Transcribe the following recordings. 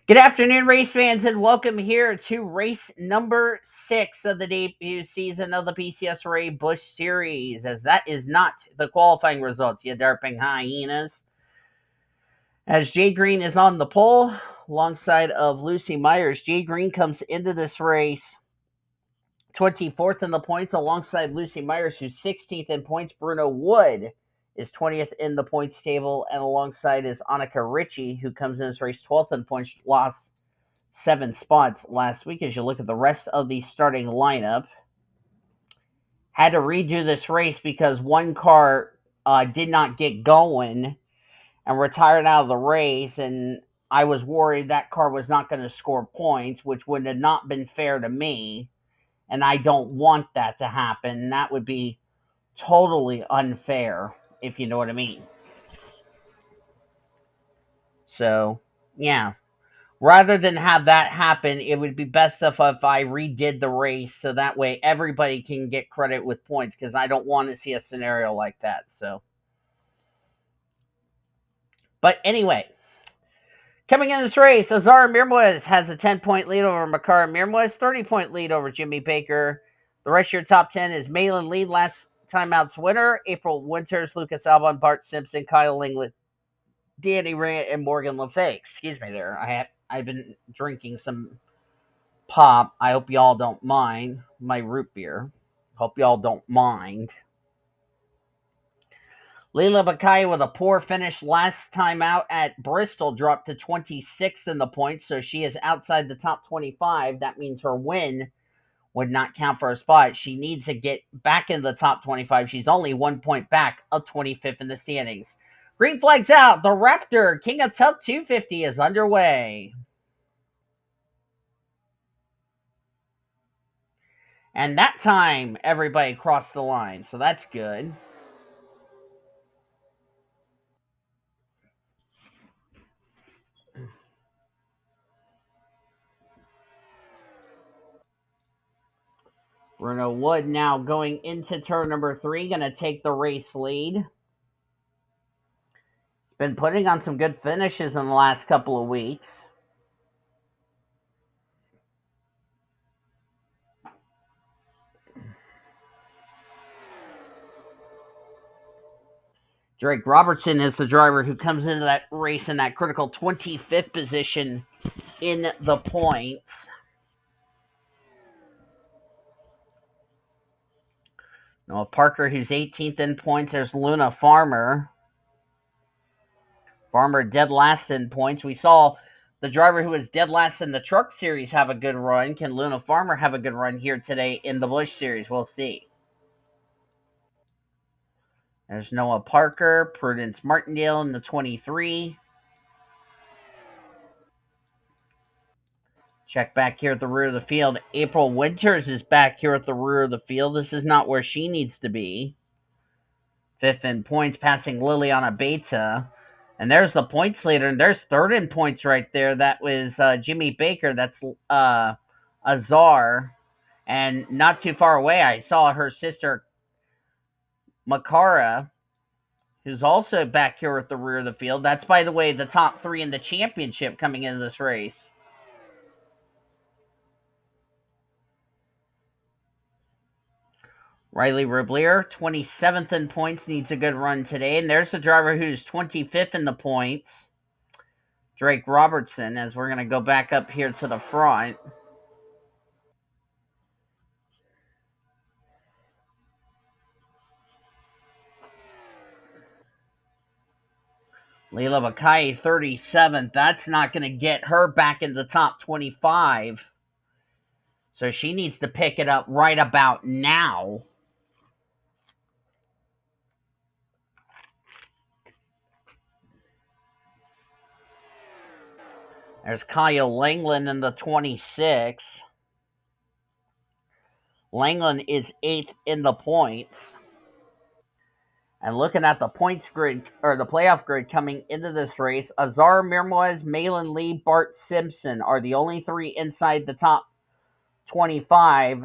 Good afternoon, race fans, and welcome here to race number 6 of the debut season of the PCSRA Busch Series, as that is not the qualifying results, you derping hyenas. As Jay Green is on the pole, alongside of Lucy Myers. Jay Green comes into this race 24th in the points, alongside Lucy Myers, who's 16th in points. Bruno Wood is 20th in the points table, and alongside is Annika Ricci, who comes in this race 12th in points, lost 7 spots last week. As you look at the rest of the starting lineup, had to redo this race because one car did not get going and retired out of the race, and I was worried that car was not going to score points, which would have not been fair to me, and I don't want that to happen. That would be totally unfair, if you know what I mean. So, yeah. Rather than have that happen, it would be best if I redid the race so that way everybody can get credit with points, because I don't want to see a scenario like that. But anyway, coming in this race, Azar Amirmoez has a 10-point lead over M Amirmoez, 30-point lead over Jimmy Baker. The rest of your top 10 is Malin Lee, last timeout's winner, April Winters, Lucas Albon, Bart Simpson, Kyle Langeland, Danny Rand, and Morgan Le Fay. Excuse me there. I've been drinking some pop. I hope y'all don't mind my root beer. Hope y'all don't mind. Leila Bakai with a poor finish last time out at Bristol dropped to 26th in the points, so she is outside the top 25. That means her win would not count for a spot. She needs to get back in the top 25. She's only 1 point back of 25th in the standings. Green flags out. The Raptor King of Top 250 is underway. And that time, everybody crossed the line, so that's good. Bruno Wood now going into turn number 3, going to take the race lead. Been putting on some good finishes in the last couple of weeks. Drake Robertson is the driver who comes into that race in that critical 25th position in the points. Noah Parker, who's 18th in points. There's Luna Farmer. Farmer dead last in points. We saw the driver who was dead last in the Truck Series have a good run. Can Luna Farmer have a good run here today in the Busch Series? We'll see. There's Noah Parker, Prudence Martindale in the 23. Check back here at the rear of the field. April Winters is back here at the rear of the field. This is not where she needs to be. 5th in points, passing Liliana Beta. And there's the points leader, and there's 3rd in points right there. That was Jimmy Baker. That's Azar. And not too far away, I saw her sister, Makara, who's also back here at the rear of the field. That's, by the way, the top 3 in the championship coming into this race. Riley Riblier, 27th in points, needs a good run today. And there's the driver who's 25th in the points, Drake Robertson, as we're going to go back up here to the front. Leila Bakai, 37th. That's not going to get her back in the top 25. So she needs to pick it up right about now. There's Kyle Langeland in the 26. Langeland is 8th in the points. And looking at the points grid, or the playoff grid coming into this race, Azar Amirmoez, Malin Lee, Bart Simpson are the only 3 inside the top 25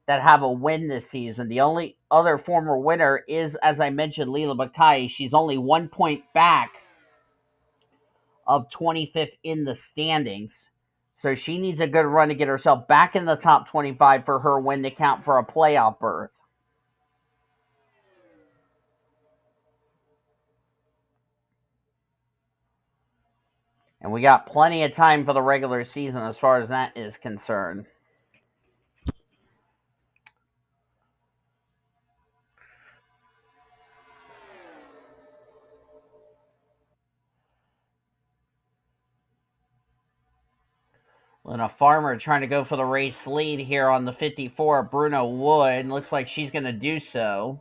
that have a win this season. The only other former winner is, as I mentioned, Leila Bakai. She's only 1 point back of 25th in the standings. So she needs a good run to get herself back in the top 25 for her win to count for a playoff berth. And we got plenty of time for the regular season as far as that is concerned. Luna Farmer trying to go for the race lead here on the 54, Bruno Wood. Looks like she's going to do so.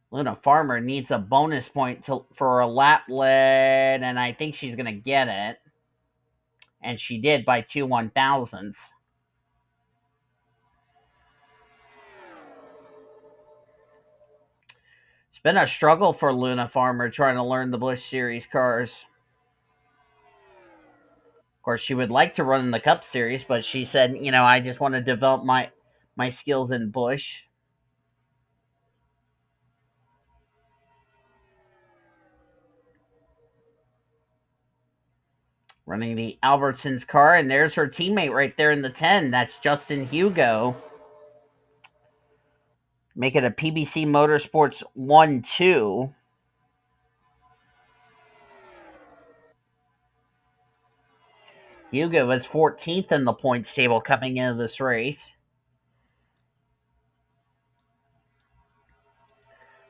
Luna Farmer needs a bonus point for a lap lead, and I think she's going to get it. And she did by 2/1000ths. It's been a struggle for Luna Farmer trying to learn the Busch Series cars. Of course, she would like to run in the Cup Series, but she said, I just want to develop my skills in Busch. Running the Albertsons car, and there's her teammate right there in the 10. That's Justin Huggo. Make it a PBC Motorsports 1-2. Huggo was 14th in the points table coming into this race.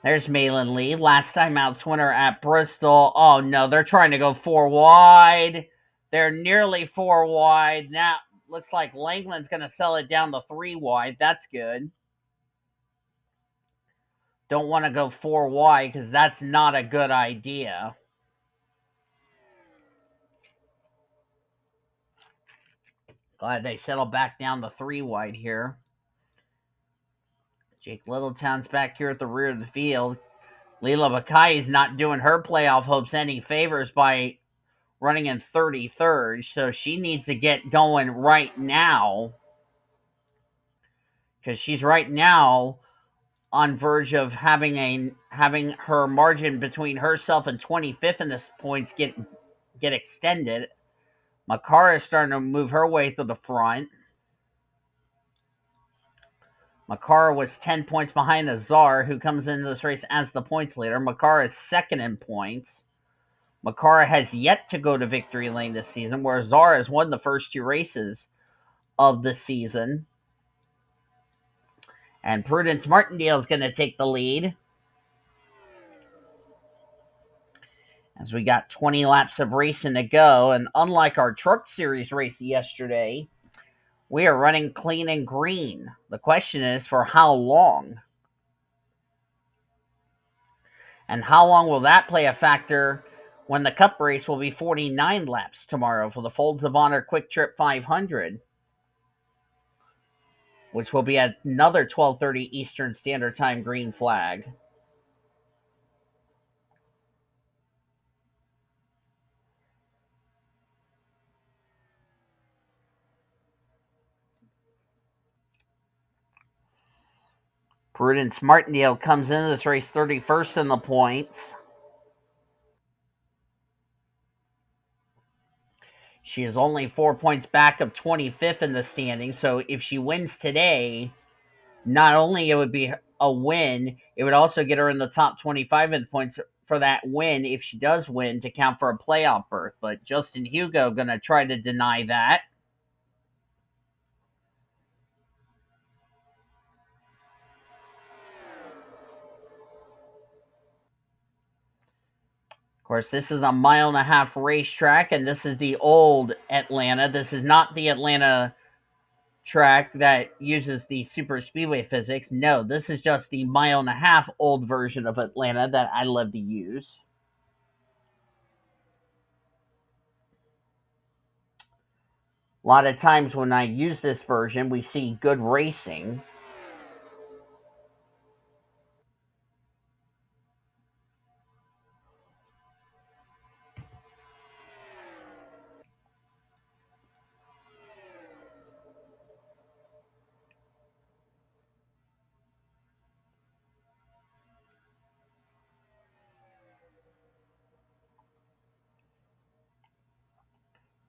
There's Malin Lee, last time out's winner at Bristol. Oh no, they're trying to go 4 wide. They're nearly 4 wide. Now, looks like Langeland's going to sell it down to 3 wide. That's good. Don't want to go 4 wide because that's not a good idea. Glad they settled back down to 3 wide here. Jake Littletown's back here at the rear of the field. Leela Bakai is not doing her playoff hopes any favors by running in 33rd, so she needs to get going right now because she's right now on verge of having her margin between herself and 25th in the points get extended. Makara is starting to move her way to the front. Makara was 10 points behind Azar, who comes into this race as the points leader. Makara is second in points. Makara has yet to go to victory lane this season, where Azar has won the first 2 races of the season. And Prudence Martindale is going to take the lead. As we got 20 laps of racing to go, and unlike our Truck Series race yesterday, we are running clean and green. The question is, for how long? And how long will that play a factor when the Cup race will be 49 laps tomorrow for the Folds of Honor Quick Trip 500, which will be at another 12:30 Eastern Standard Time green flag. Prudence Martindale comes into this race 31st in the points. She is only 4 points back of 25th in the standings, so if she wins today, not only it would be a win, it would also get her in the top 25 in points for that win if she does win to count for a playoff berth. But Justin Huggo going to try to deny that. Of course, this is a 1.5 mile racetrack, and this is the old Atlanta. This is not the Atlanta track that uses the super speedway physics. No, this is just the 1.5 mile old version of Atlanta that I love to use. A lot of times when I use this version, we see good racing.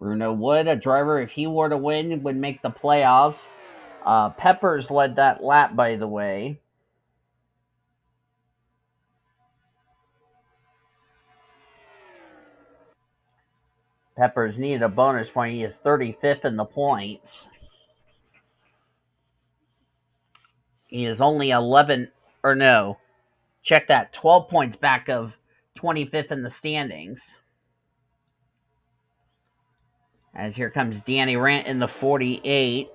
Bruno Wood, a driver, if he were to win, would make the playoffs. Peppers led that lap, by the way. Peppers needed a bonus point. He is 35th in the points. He is only 11, or no, check that, 12 points back of 25th in the standings. As here comes Danny Rant in the 48.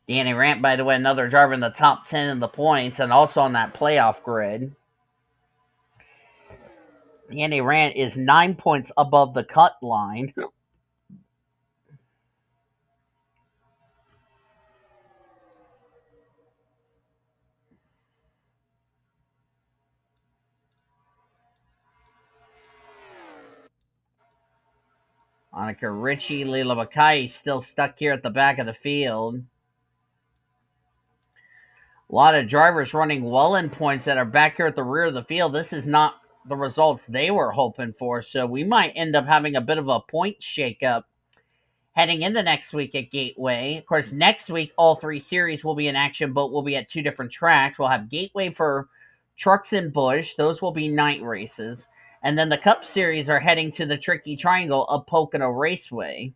Danny Rant, by the way, another driver in the top 10 in the points and also on that playoff grid. Danny Rant is 9 points above the cut line. Annika Ricci, Leila Mackay still stuck here at the back of the field. A lot of drivers running well in points that are back here at the rear of the field. This is not the results they were hoping for, so we might end up having a bit of a point shakeup heading into next week at Gateway. Of course, next week, all three series will be in action, but we'll be at two different tracks. We'll have Gateway for trucks and Busch. Those will be night races. And then the Cup Series are heading to the tricky triangle of Pocono Raceway.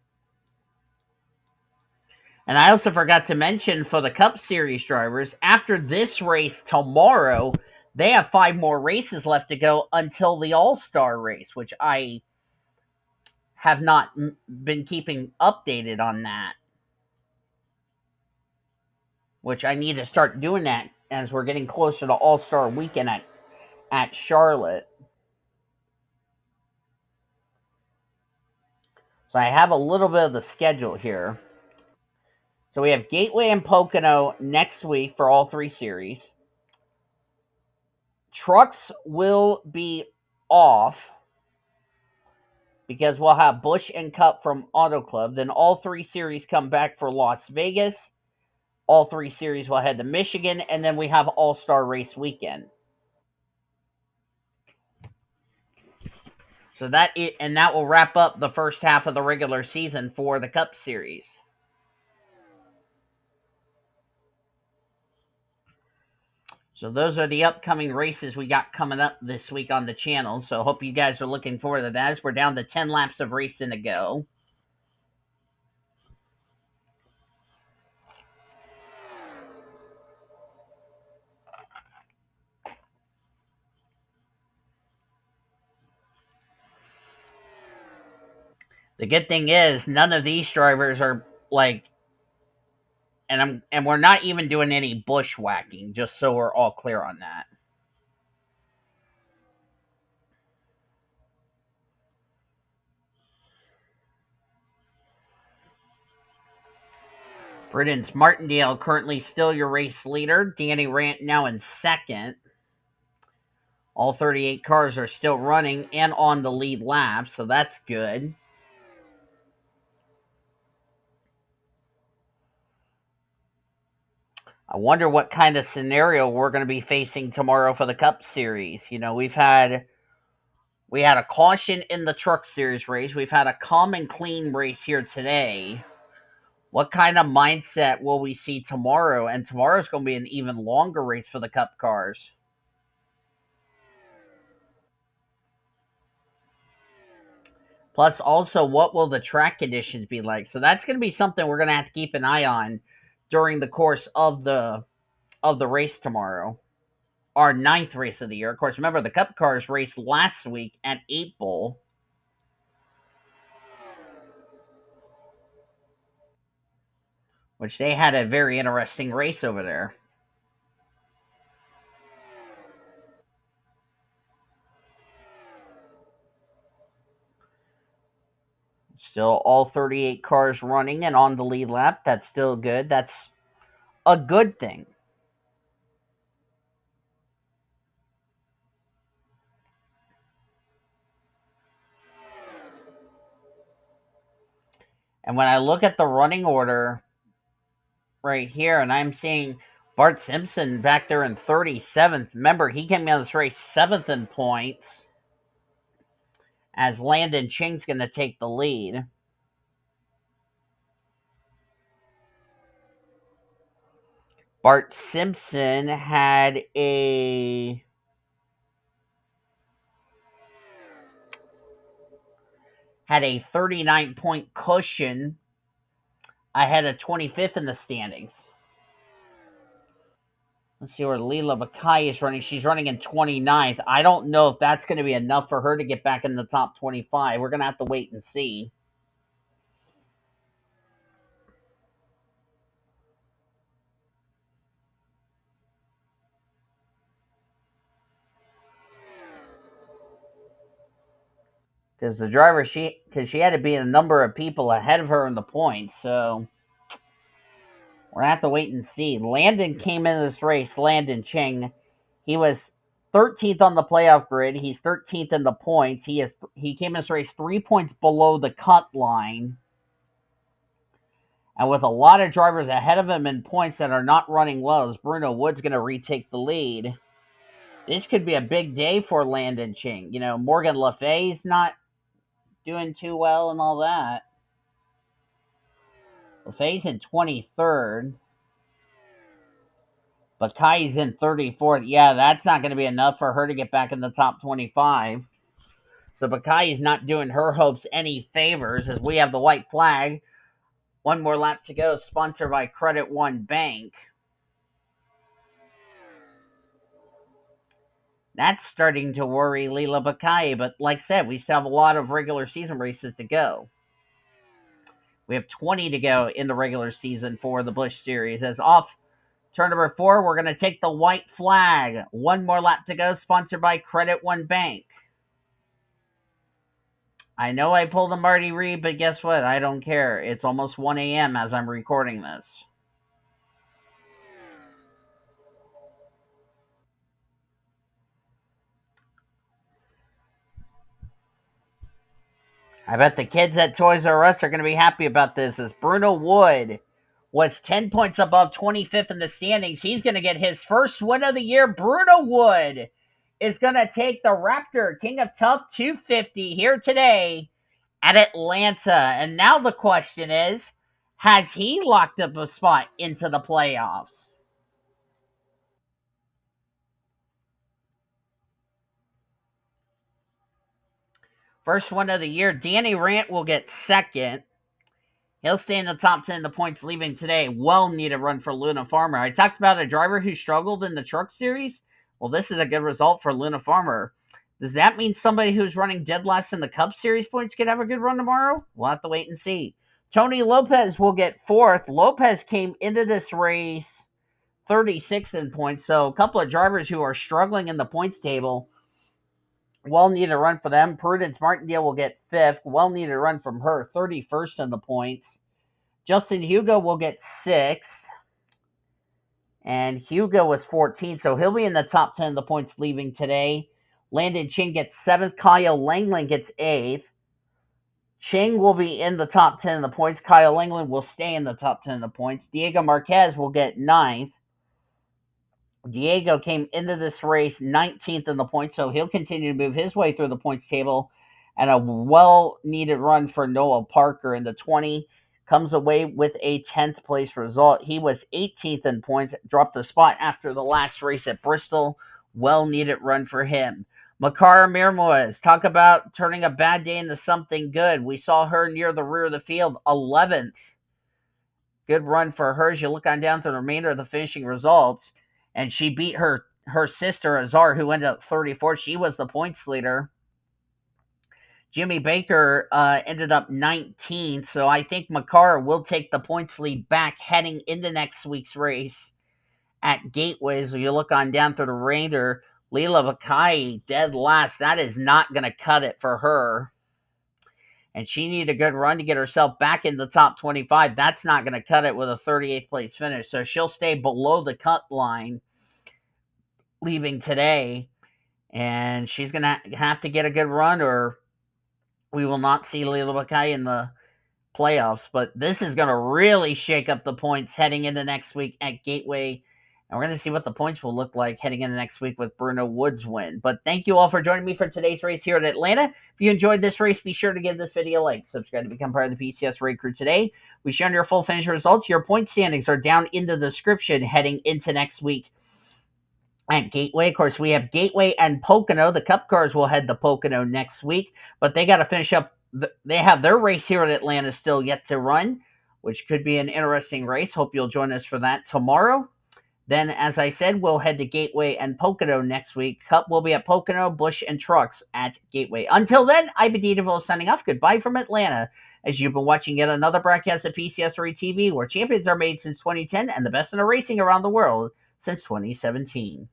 And I also forgot to mention for the Cup Series drivers, after this race tomorrow, they have 5 more races left to go until the All-Star race, which I have not been keeping updated on that. Which I need to start doing that as we're getting closer to All-Star weekend at Charlotte. So I have a little bit of the schedule here. So we have Gateway and Pocono next week for all three series. Trucks will be off because we'll have Busch and Cup from Auto Club. Then all three series come back for Las Vegas. All three series will head to Michigan, and then we have All-Star Race weekend. So that will wrap up the first half of the regular season for the Cup Series. So those are the upcoming races we got coming up this week on the channel. So hope you guys are looking forward to that as we're down to 10 laps of racing to go. The good thing is none of these drivers are like, and we're not even doing any bushwhacking, just so we're all clear on that. Briden's Martindale currently still your race leader. Danny Rant now in second. All 38 cars are still running and on the lead lap, so that's good. I wonder what kind of scenario we're going to be facing tomorrow for the Cup Series. You know, we had a caution in the Truck Series race. We've had a calm and clean race here today. What kind of mindset will we see tomorrow? And tomorrow's going to be an even longer race for the Cup cars. Plus, also, what will the track conditions be like? So that's going to be something we're going to have to keep an eye on during the course of the race tomorrow. Our 9th race of the year. Of course, remember, the Cup cars raced last week at 8 Bowl. Which they had a very interesting race over there. Still all 38 cars running and on the lead lap. That's still good. That's a good thing. And when I look at the running order right here, and I'm seeing Bart Simpson back there in 37th. Remember, he came out of this race 7th in points. as Landon Ching's going to take the lead. Bart Simpson had a 39-point cushion ahead of 25th in the standings. Let's see where Leela Bakai is running. She's running in 29th. I don't know if that's going to be enough for her to get back in the top 25. We're going to have to wait and see. Because the driver, she had to beat a number of people ahead of her in the points, so we're going to have to wait and see. Landon came into this race, Landon Chang. He was 13th on the playoff grid. He's 13th in the points. He came in this race 3 points below the cut line. And with a lot of drivers ahead of him in points that are not running well, is Bruno Wood's going to retake the lead. This could be a big day for Landon Chang. You know, Morgan Le Fay's not doing too well and all that. Le Fay's in 23rd. Bakai's in 34th. Yeah, that's not going to be enough for her to get back in the top 25. So Bakai is not doing her hopes any favors as we have the white flag. One more lap to go, sponsored by Credit One Bank. That's starting to worry Leela Bakai, but like I said, we still have a lot of regular season races to go. We have 20 to go in the regular season for the Busch Series. As off turn number 4, we're going to take the white flag. One more lap to go, sponsored by Credit One Bank. I know I pulled a Marty Reed, but guess what? I don't care. It's almost 1 a.m. as I'm recording this. I bet the kids at Toys R Us are going to be happy about this, as Bruno Wood was 10 points above 25th in the standings. He's going to get his first win of the year. Bruno Wood is going to take the Raptor King of Tough 250 here today at Atlanta. And now the question is, has he locked up a spot into the playoffs? First one of the year, Danny Rant will get second. He'll stay in the top 10 in the points leaving today. Well needed run for Luna Farmer. I talked about a driver who struggled in the truck series. Well, this is a good result for Luna Farmer. Does that mean somebody who's running dead last in the Cup Series points could have a good run tomorrow? We'll have to wait and see. Tony Lopez will get fourth. Lopez came into this race 36 in points, so a couple of drivers who are struggling in the points table. Well needed run for them. Prudence Martindale will get fifth. Well needed run from her, 31st in the points. Justin Huggo will get sixth. And Huggo was 14th, so he'll be in the top 10 of the points leaving today. Landon Ching gets seventh. Kyle Langeland gets eighth. Ching will be in the top 10 of the points. Kyle Langeland will stay in the top 10 of the points. Diego Marquez will get ninth. Diego came into this race 19th in the points, so he'll continue to move his way through the points table. And a well-needed run for Noah Parker in the 20 comes away with a 10th place result. He was 18th in points, dropped a spot after the last race at Bristol. Well-needed run for him. Azar Amirmoez, talk about turning a bad day into something good. We saw her near the rear of the field, 11th. Good run for her as you look on down to the remainder of the finishing results. And she beat her sister, Azar, who ended up 34th. She was the points leader. Jimmy Baker ended up 19th, so I think Makara will take the points lead back heading into next week's race at Gateway. So you look on down through the remainder. Leela Bakai, dead last. That is not going to cut it for her. And she needed a good run to get herself back in the top 25. That's not going to cut it with a 38th place finish. So she'll stay below the cut line leaving today. And she's going to have to get a good run, or we will not see Leela Bakai in the playoffs. But this is going to really shake up the points heading into next week at Gateway And we're going to see what the points will look like heading into next week with Bruno Wood's win. But thank you all for joining me for today's race here at Atlanta. If you enjoyed this race, be sure to give this video a like. Subscribe to become part of the PCSRA crew today. We share your full finish results. Your point standings are down in the description heading into next week. At Gateway, of course, we have Gateway and Pocono. The Cup cars will head to Pocono next week, but they got to finish up. They have their race here at Atlanta still yet to run, which could be an interesting race. Hope you'll join us for that tomorrow. Then, as I said, we'll head to Gateway and Pocono next week. Cup will be at Pocono, Busch, and Trucks at Gateway. Until then, I've been D DeVille signing off. Goodbye from Atlanta. As you've been watching yet another broadcast of PCSRA TV, where champions are made since 2010 and the best in the racing around the world since 2017.